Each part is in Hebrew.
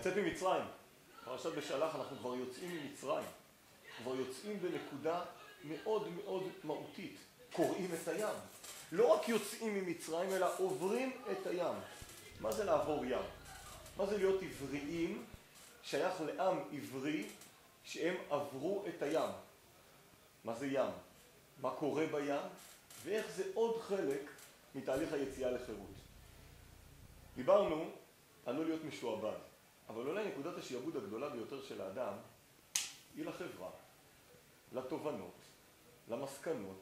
לצאת ממצרים. פרשת בשלח אנחנו כבר יוצאים ממצרים. כבר יוצאים בנקודה מאוד מאוד מהותית. קוראים את הים. לא רק יוצאים ממצרים, אלא עוברים את הים. מה זה לעבור ים? מה זה להיות עבריים? שייך לעם עברי שהם עברו את הים. מה זה ים? מה קורה בים? ואיך זה עוד חלק מתהליך היציאה לחירות. דיברנו, עלול להיות משועבד, אבל אולי נקודת השיעבוד הגדולה ביותר של האדם היא לחברה, לתובנות, למסקנות,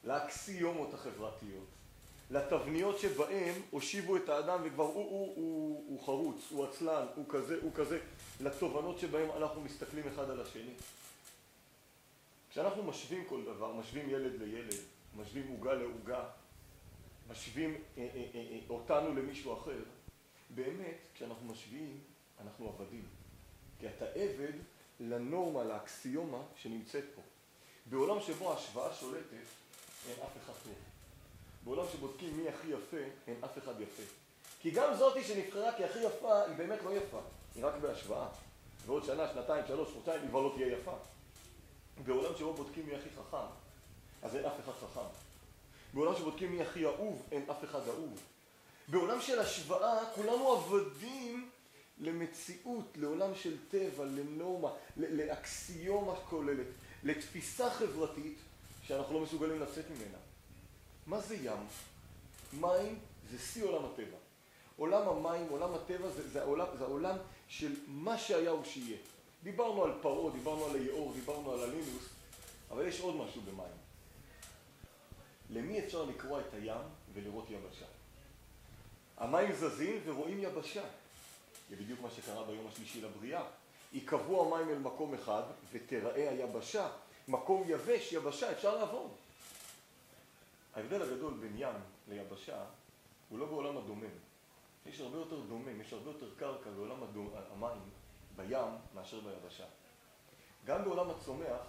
לאקסיומות החברתיות, לתבניות שבהם הושיבו את האדם וכבר הוא חרוץ, הוא עצלן, הוא כזה, הוא כזה, לתובנות שבהם אנחנו מסתכלים אחד על השני. כשאנחנו משווים כל דבר, משווים ילד לילד, משווים עוגה לעוגה, משווים אותנו למישהו אחר, באמת כשאנחנו משווים אנחנו עבדים. כי אתה עבד לנורמה, לאקסיומה שנמצאת פה. בעולם שבו ההשוואה שולטת אין אף אחד טוב. בעולם שבודקים מי הכי יפה אין אף אחד יפה. כי גם זאתי שנבחרה כהכי יפה היא באמת לא יפה, היא רק בהשוואה. ועוד שנה, שנתיים, שלוש, חודשיים היא כבר לא תהיה יפה. בעולם שבו בודקים מי הכי חכם, אז אין אף אחד חכם. בעולם שבודקים מי הכי אהוב, אין אף אחד אהוב. בעולם של השוואה, כולנו עבדים למציאות, לעולם של טבע, לנורמה, לאקסיומה כוללת, לתפיסה חברתית שאנחנו לא מסוגלים לצאת ממנה. מה זה ים? מים זה שיא עולם הטבע. עולם המים, עולם הטבע, זה העולם של מה שהיה הוא שיהיה. דיברנו על פרעה, דיברנו על היאור, דיברנו על הלינוס, אבל יש עוד משהו במים. למי אפשר לקרוא את הים ולראות יבשה? המים זזים ורואים יבשה. זה בדיוק מה שקרה ביום השלישי לבריאה. יקבעו המים אל מקום אחד ותראה היבשה. מקום יבש, יבשה, אפשר לעבור. ההבדל הגדול בין ים ליבשה הוא לא בעולם הדומם. יש הרבה יותר דומם, יש הרבה יותר קרקע בעולם המים בים מאשר ביבשה. גם בעולם הצומח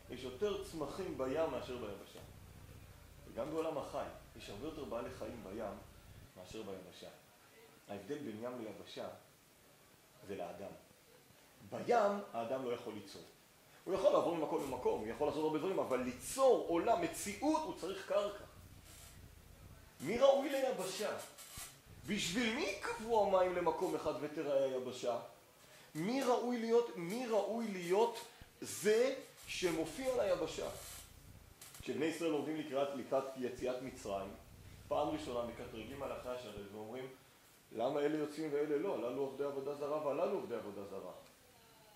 יש יותר צמחים בים מאשר ביבשה. וגם בעולם החי יש הרבה יותר בעלי חיים בים מאשר ביבשה. ההבדל בין ים ליבשה זה לאדם. בים האדם לא יכול ליצור. הוא יכול לעבור ממקום למקום, הוא יכול לעשות הרבה דברים, אבל ליצור עולם, מציאות, הוא צריך קרקע. מי ראוי ליבשה? בשביל מי קבעו המים למקום אחד ותראה היבשה? מי ראוי להיות זה שמופיע ליבשה? כשבני ישראל עומדים לקראת יציאת מצרים, פעם ראשונה מקטרגים על אחרי השרת ואומרים, למה אלה יוצאים ואלה לא? הללו עובדי עבודה זרה והללו עובדי עבודה זרה.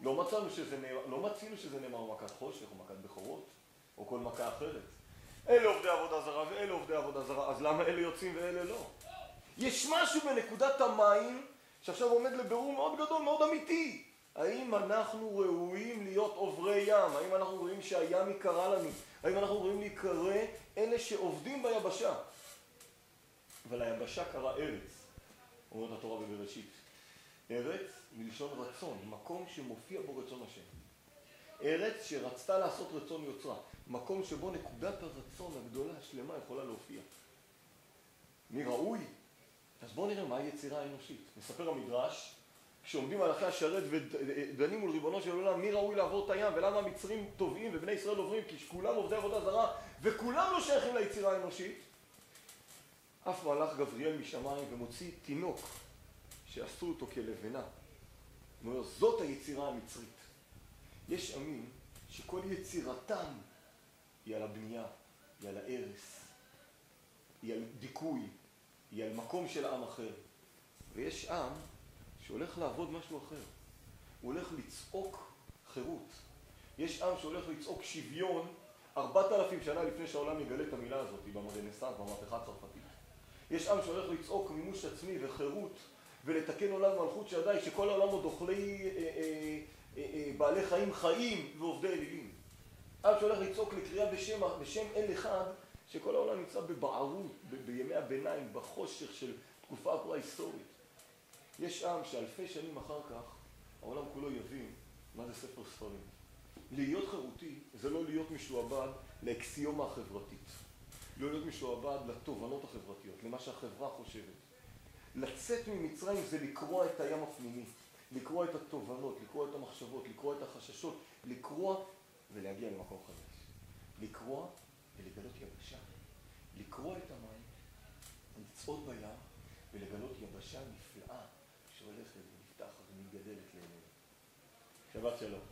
לא מצינו שזה נאמר מכת חושך או מכת בכורות או כל מכה אחרת. אלה עובדי עבודה זרה ואלה עובדי עבודה זרה, אז למה אלה יוצאים ואלה לא? יש משהו בנקודת המים שעכשיו עומד לבירור מאוד גדול, מאוד אמיתי. האם אנחנו ראויים להיות עוברי ים? האם אנחנו רואים שהים יקרא לנו? האם אנחנו רואים להיקרא אלה שעובדים ביבשה? וליבשה קרא ארץ, אומרת התורה בבראשית. ארץ מלשון רצון, מקום שמופיע בו רצון השם. ארץ שרצתה לעשות רצון יוצרה, מקום שבו נקודת הרצון הגדולה השלמה יכולה להופיע. מי ראוי? אז בואו נראה מה היצירה האנושית. מספר המדרש, כשעומדים על אחרי השרת ודנים מול ריבונו של עולם, מי ראוי לעבור את הים ולמה המצרים טובעים ובני ישראל עוברים, כי כולם עובדי עבודה זרה וכולם לא שייכים ליצירה האנושית. אף מלאך גבריאל משמיים ומוציא תינוק שעשו אותו כלבנה. הוא אומר, זאת היצירה המצרית. יש עמים שכל יצירתם היא על הבנייה, היא על הערס, היא על דיכוי, היא על מקום של עם אחר. ויש עם שהולך לעבוד משהו אחר. הוא הולך לצעוק חירות. יש עם שהולך לצעוק שוויון 4,000 שנה לפני שהעולם יגלה את המילה הזאת, במרנסנס, במהפכה הצרפתית. יש עם שהולך לצעוק מימוש עצמי וחירות, ולתקן עולם מלכות שידעי שכל העולם עוד אוכלי בעלי חיים חיים ועובדי אלילים. עם שהולך לצעוק לקריאה בשם אל אחד, שכל העולם נמצא בבערות, בימי הביניים, בחושך של תקופה הפרה-היסטורית. יש עם שאלפי שנים אחר כך, העולם כולו יבין מה זה ספר ספרים. להיות חירותי זה לא להיות משועבד לאקסיומה החברתית. לא להיות משועבד לתובנות החברתיות, למה שהחברה חושבת. לצאת ממצרים זה לקרוע את הים הפנימי. לקרוע את התובנות, לקרוע את המחשבות, לקרוע את החששות, לקרוע ולהגיע למקום חדש. לקרוע ולגלות יבשה. לקרוע את המים, לצעוד בים ולגלות יבשה נפלאה שהולכת ונפתחת ומתגדלת לעינינו. שבת שלום.